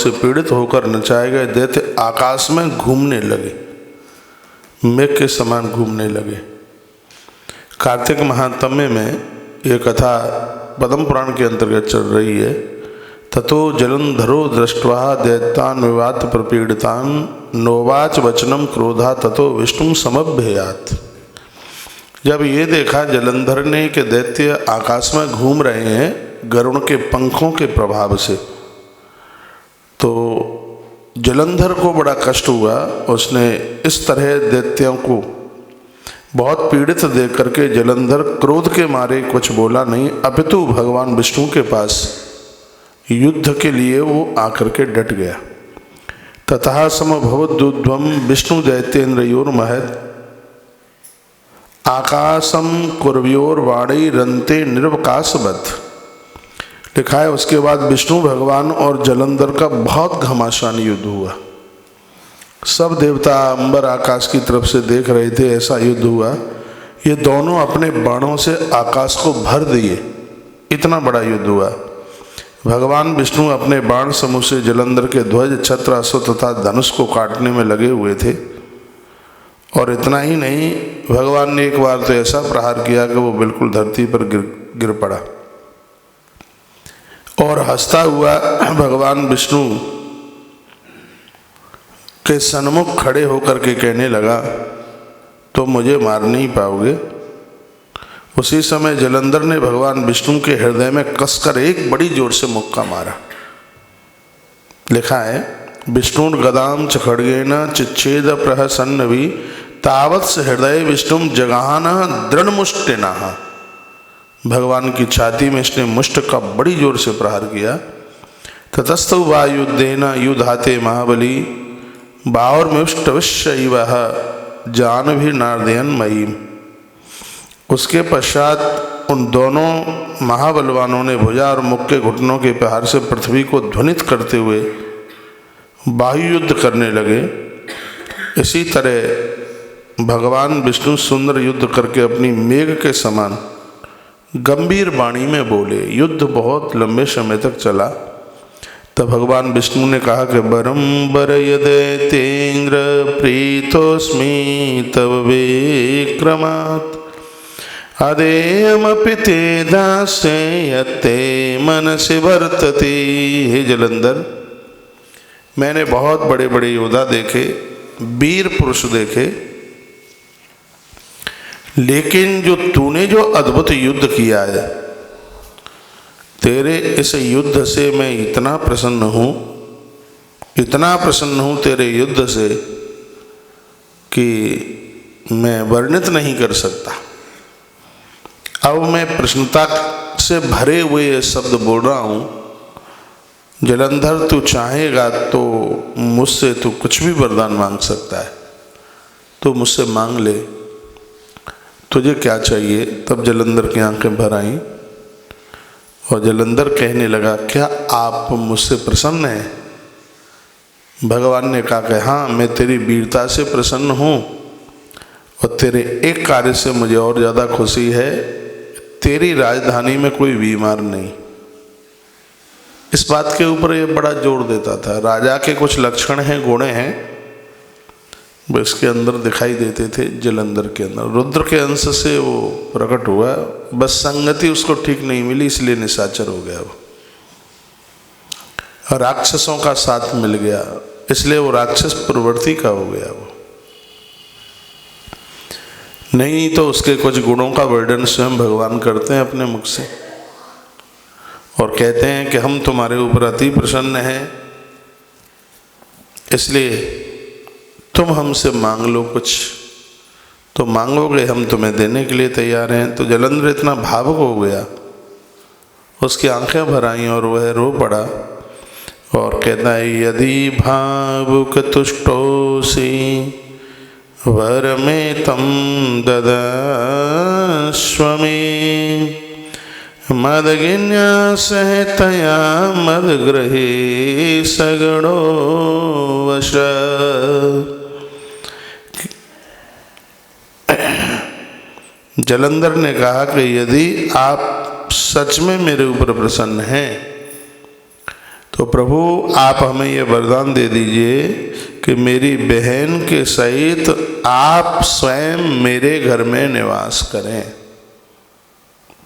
से पीड़ित होकर नचाए गए दैत्य आकाश में घूमने लगे, मेघ के समान घूमने लगे। कार्तिक महात्म्य में यह कथा पद्म पुराण के अंतर्गत चल रही है। ततो जलंधरो दृष्ट्वा दैत्यान् विवात प्रपीड़ितान् नोवाच वचनम क्रोधा ततो विष्णु समभ्ययात्। जब ये देखा जलंधर ने कि दैत्य आकाश में घूम रहे हैं गरुड़ के पंखों के प्रभाव से, तो जलंधर को बड़ा कष्ट हुआ। उसने इस तरह दैत्यों को बहुत पीड़ित देख करके जलंधर क्रोध के मारे कुछ बोला नहीं, अपितु भगवान विष्णु के पास युद्ध के लिए वो आकर के डट गया। ततः समभवद्युद्धं विष्णु दैत्येन्द्रयोर्महत् आकाशम कुर्व्योर्वाणी रंते निर्वकाशवत्। लिखा है उसके बाद विष्णु भगवान और जलंधर का बहुत घमासान युद्ध हुआ। सब देवता अंबर आकाश की तरफ से देख रहे थे, ऐसा युद्ध हुआ। ये दोनों अपने बाणों से आकाश को भर दिए, इतना बड़ा युद्ध हुआ। भगवान विष्णु अपने बाण समूह से जलंधर के ध्वज, छत्र, अश्व तथा धनुष को काटने में लगे हुए थे। और इतना ही नहीं, भगवान ने एक बार तो ऐसा प्रहार किया कि वो बिल्कुल धरती पर गिर पड़ा। और हंसता हुआ भगवान विष्णु के सन्मुख खड़े होकर के कहने लगा, तो मुझे मार नहीं पाओगे। उसी समय जलंधर ने भगवान विष्णु के हृदय में कसकर एक बड़ी जोर से मुक्का मारा। लिखा है विष्णु गदाम च खड्गेन चिच्छेद प्रहसन्नवि तावत्स हृदय विष्णु जगान दृढ़मुष्टिना। भगवान की छाती में इसने मुष्ट का बड़ी जोर से प्रहार किया। ततस्तु वायुद्देन युधाते महाबली बाहुर्मुष्टविश्यैव जानभिर्नार्दयन् मयीम्। उसके पश्चात उन दोनों महाबलवानों ने भुजा और मुख के घुटनों के प्रहार से पृथ्वी को ध्वनित करते हुए बाहु युद्ध करने लगे। इसी तरह भगवान विष्णु सुंदर युद्ध करके अपनी मेघ के समान गंभीर वाणी में बोले। युद्ध बहुत लंबे समय तक चला। तब भगवान विष्णु ने कहा कि बरंबर यदैतेन्द्र प्रीतोस्मि तव विक्रमात् अदेयमपि ते दास्ये यत्ते मनसि वर्तते। हे जलंधर, मैंने बहुत बड़े बड़े योद्धा देखे, वीर पुरुष देखे, लेकिन जो तूने जो अद्भुत युद्ध किया है, तेरे इस युद्ध से मैं इतना प्रसन्न हूँ, इतना प्रसन्न हूँ तेरे युद्ध से कि मैं वर्णित नहीं कर सकता। अब मैं प्रसन्नता से भरे हुए ये शब्द बोल रहा हूँ। जलंधर, तू चाहेगा तो मुझसे तू कुछ भी वरदान मांग सकता है, तो मुझसे मांग ले, तुझे क्या चाहिए। तब जलंधर की आंखें भर आईं और जलंधर कहने लगा, क्या आप मुझसे प्रसन्न हैं? भगवान ने कहा कि हाँ, मैं तेरी वीरता से प्रसन्न हूँ और तेरे एक कार्य से मुझे और ज़्यादा खुशी है, तेरी राजधानी में कोई बीमार नहीं। इस बात के ऊपर ये बड़ा जोर देता था। राजा के कुछ लक्षण हैं, गुण हैं, वो इसके अंदर दिखाई देते थे। जलंधर के अंदर रुद्र के अंश से वो प्रकट हुआ, बस संगति उसको ठीक नहीं मिली, इसलिए निशाचर हो गया वो। राक्षसों का साथ मिल गया, इसलिए वो राक्षस प्रवृत्ति का हो गया वो। नहीं तो उसके कुछ गुणों का वर्णन स्वयं भगवान करते हैं अपने मुख से और कहते हैं कि हम तुम्हारे ऊपर अति प्रसन्न हैं, इसलिए तुम हमसे मांग लो कुछ, तो मांगोगे हम तुम्हें देने के लिए तैयार हैं। तो जलंधर इतना भावुक हो गया, उसकी आंखें भर आईं और वह रो पड़ा और कहता है, यदि भावुक तुष्टोसि वर में तम ददाश्व मे मदगिन्या सहतया मदग्रहे सगणो वश। जलंधर ने कहा कि यदि आप सच में मेरे ऊपर प्रसन्न हैं तो प्रभु आप हमें ये वरदान दे दीजिए कि मेरी बहन के सहित आप स्वयं मेरे घर में निवास करें।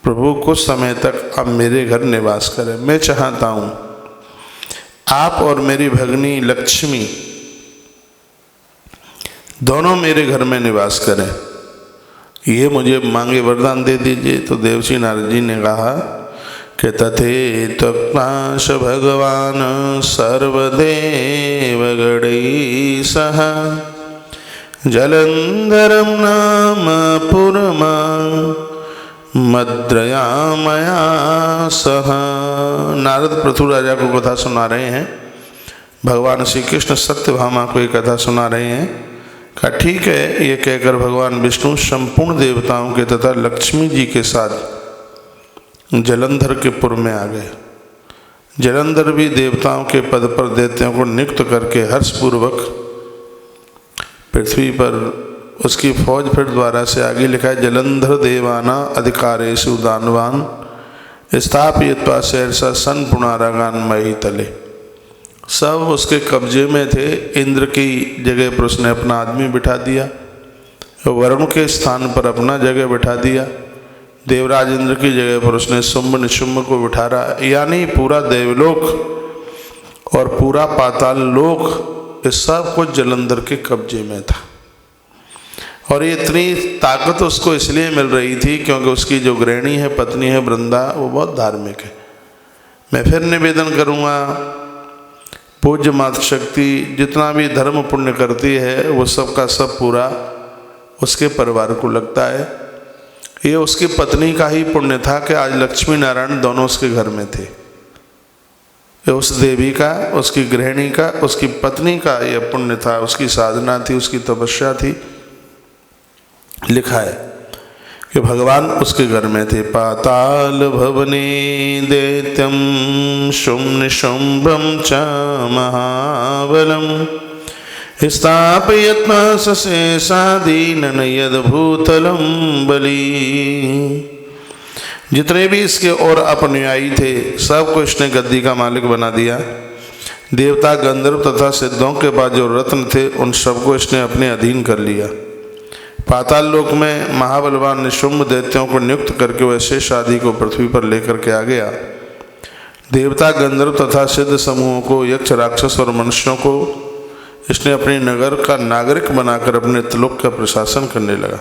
प्रभु कुछ समय तक आप मेरे घर निवास करें। मैं चाहता हूँ आप और मेरी भगनी लक्ष्मी दोनों मेरे घर में निवास करें, ये मुझे मांगे वरदान दे दीजिए। तो देवश्री नारद जी ने कहा कि तथेत्युक्ताश भगवान सर्वदेव गणैः सह जलंधरम नाम पुरमा मद्रयामया सह। नारद पृथु राजा को कथा सुना रहे हैं, भगवान श्री कृष्ण सत्यभामा को ये कथा सुना रहे हैं। कहा ठीक है, ये कहकर भगवान विष्णु संपूर्ण देवताओं के तथा लक्ष्मी जी के साथ जलंधर के पुर में आ गए। जलंधर भी देवताओं के पद पर दैत्यों को नियुक्त करके हर्षपूर्वक पृथ्वी पर उसकी फौज फिर द्वारा से आगे लिखा है, जलंधर देवाना अधिकारेषु दानवान स्थापयित्वा सहर्षा सन पुनारागान मही तले। सब उसके कब्जे में थे। इंद्र की जगह पर उसने अपना आदमी बिठा दिया, वरुण के स्थान पर अपना जगह बिठा दिया, देवराज इंद्र की जगह पर उसने शुंभ निशुंभ को बिठा रहा। यानी पूरा देवलोक और पूरा पाताल लोक इस सब कुछ जलंधर के कब्जे में था। और ये इतनी ताकत उसको इसलिए मिल रही थी क्योंकि उसकी जो गृहिणी है, पत्नी है वृंदा, वो बहुत धार्मिक है। मैं फिर निवेदन करूँगा, पूज्य मातृशक्ति जितना भी धर्म पुण्य करती है वो सब का सब पूरा उसके परिवार को लगता है। ये उसकी पत्नी का ही पुण्य था कि आज लक्ष्मी नारायण दोनों उसके घर में थे। ये उस देवी का, उसकी गृहिणी का, उसकी पत्नी का यह पुण्य था, उसकी साधना थी, उसकी तपस्या थी। लिखा है कि भगवान उसके घर में थे। पाताल भवने दैत्यम शुम्न शुंभम च महाबलम स्थापयत्मा सशेषादीनन यद्भूतलम बली। जितने भी इसके और अपनुयायी थे सबको इसने गद्दी का मालिक बना दिया। देवता, गंधर्व तथा सिद्धों के पास जो रत्न थे उन सबको इसने अपने अधीन कर लिया। पाताल लोक में महाबलवान निशुंभ दैत्यों को नियुक्त करके वह शेष आदि को पृथ्वी पर लेकर के आ गया। देवता, गंधर्व तथा सिद्ध समूहों को, यक्ष, राक्षस और मनुष्यों को इसने अपने नगर का नागरिक बनाकर अपने त्रिलोक का प्रशासन करने लगा।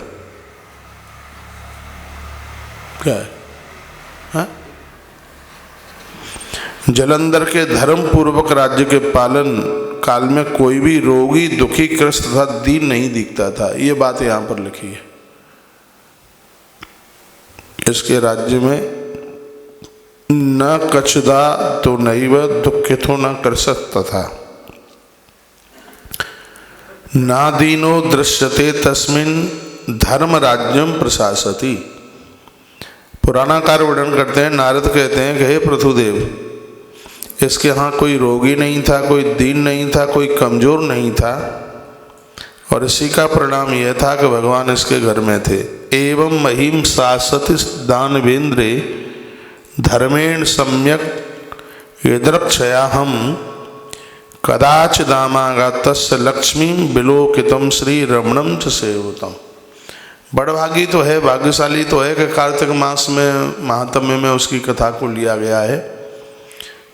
क्या है? हाँ? जलंधर के धर्म पूर्वक राज्य के पालन काल में कोई भी रोगी, दुखी, ग्रस्त तथा दीन नहीं दिखता था। ये बात यहाँ पर लिखी है। इसके राज्य में न कछदा तो नैव दुखितो न कृशत तथा नादीनो दृश्यते तस्मिन् धर्म राज्यम प्रशासति। पुराणाकार वर्णन करते हैं, नारद कहते हैं कि हे पृथुदेव, इसके यहाँ कोई रोगी नहीं था, कोई दीन नहीं था, कोई कमजोर नहीं था, और इसी का परिणाम यह था कि भगवान इसके घर में थे। एवं महिम शासति दानवेन्द्रे धर्मेण सम्यक यद्रक्षया हम कदाच दामागतस्य लक्ष्मी विलोकितम श्री रमणम च सेवतम। बड़भागी तो है, भाग्यशाली तो है कि कार्तिक मास में महात्म्य में उसकी कथा को लिया गया है।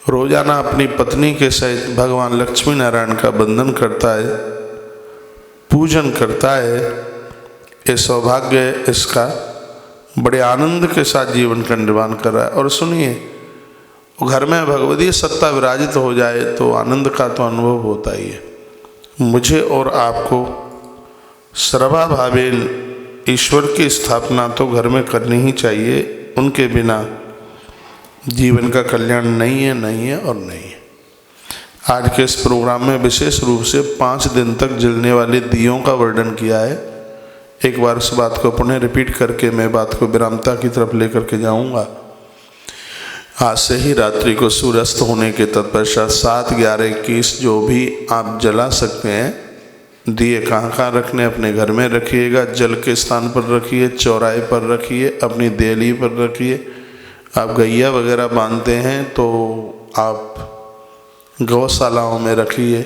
रोजाना अपनी पत्नी के सहित भगवान लक्ष्मी नारायण का बंधन करता है, पूजन करता है। ये सौभाग्य इसका बड़े आनंद के साथ जीवन का निर्वाह कर रहा है। और सुनिए, घर में भगवती सत्ता विराजित हो जाए तो आनंद का तो अनुभव होता ही है। मुझे और आपको सर्वा भावेन ईश्वर की स्थापना तो घर में करनी ही चाहिए। उनके बिना जीवन का कल्याण नहीं है, नहीं है और नहीं है। आज के इस प्रोग्राम में विशेष रूप से 5 दिन तक जलने वाले दियों का वर्णन किया है। एक बार उस बात को पुनः रिपीट करके मैं बात को विरामता की तरफ लेकर के जाऊंगा। आज से ही रात्रि को सूर्यास्त होने के तत्पश्चात 7, 11, 21 जो भी आप जला सकते हैं। दिए कहाँ कहाँ रखने, अपने घर में रखिएगा, जल के स्थान पर रखिए, चौराहे पर रखिए, अपनी देहली पर रखिए। आप गैया वगैरह बांधते हैं तो आप गौशालाओं में रखिए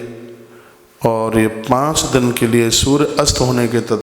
और ये 5 दिन के लिए सूर्य अस्त होने के